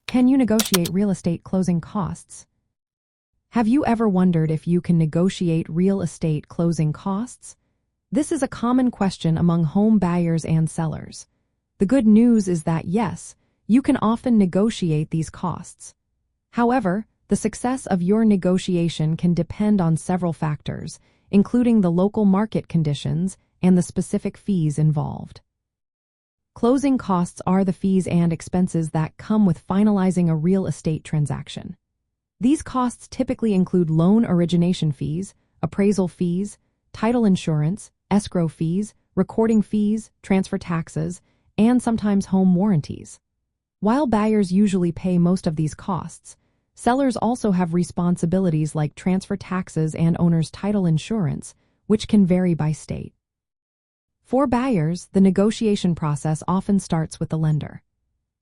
Can you negotiate real estate closing costs? Have you ever wondered if you can negotiate real estate closing costs? This is a common question among home buyers and sellers. The good news is that yes, you can often negotiate these costs. However, the success of your negotiation can depend on several factors, including the local market conditions and the specific fees involved. Closing costs are the fees and expenses that come with finalizing a real estate transaction. These costs typically include loan origination fees, appraisal fees, title insurance, escrow fees, recording fees, transfer taxes, and sometimes home warranties. While buyers usually pay most of these costs, sellers also have responsibilities like transfer taxes and owner's title insurance, which can vary by state. For buyers, the negotiation process often starts with the lender.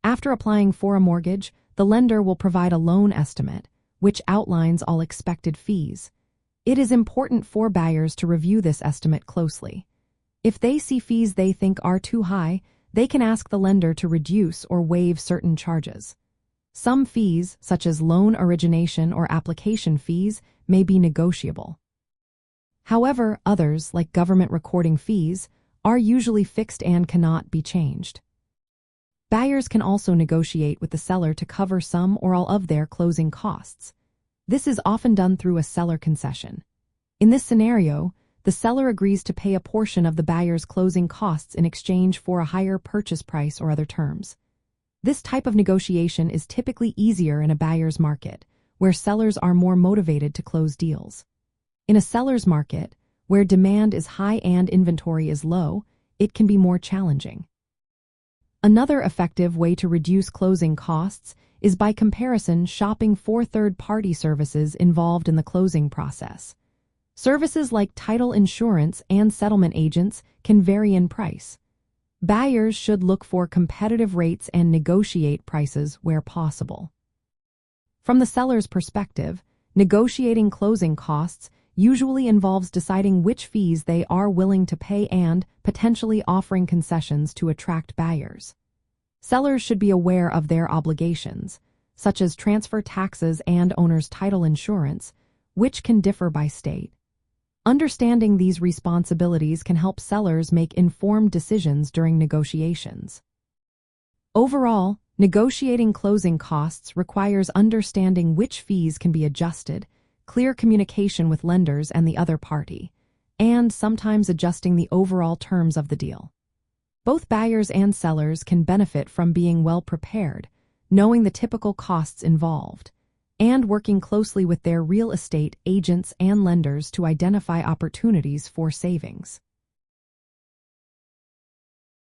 After applying for a mortgage, the lender will provide a loan estimate, which outlines all expected fees. It is important for buyers to review this estimate closely. If they see fees they think are too high, they can ask the lender to reduce or waive certain charges. Some fees, such as loan origination or application fees, may be negotiable. However, others, like government recording fees, are usually fixed and cannot be changed. Buyers can also negotiate with the seller to cover some or all of their closing costs. This is often done through a seller concession. In this scenario, the seller agrees to pay a portion of the buyer's closing costs in exchange for a higher purchase price or other terms. This type of negotiation is typically easier in a buyer's market, where sellers are more motivated to close deals. In a seller's market, where demand is high and inventory is low, it can be more challenging. Another effective way to reduce closing costs is by comparison shopping for third-party services involved in the closing process. Services like title insurance and settlement agents can vary in price. Buyers should look for competitive rates and negotiate prices where possible. From the seller's perspective, negotiating closing costs usually involves deciding which fees they are willing to pay and potentially offering concessions to attract buyers. Sellers should be aware of their obligations, such as transfer taxes and owner's title insurance, which can differ by state. Understanding these responsibilities can help sellers make informed decisions during negotiations. Overall, negotiating closing costs requires understanding which fees can be adjusted, clear communication with lenders and the other party, and sometimes adjusting the overall terms of the deal. Both buyers and sellers can benefit from being well prepared, knowing the typical costs involved, and working closely with their real estate agents and lenders to identify opportunities for savings.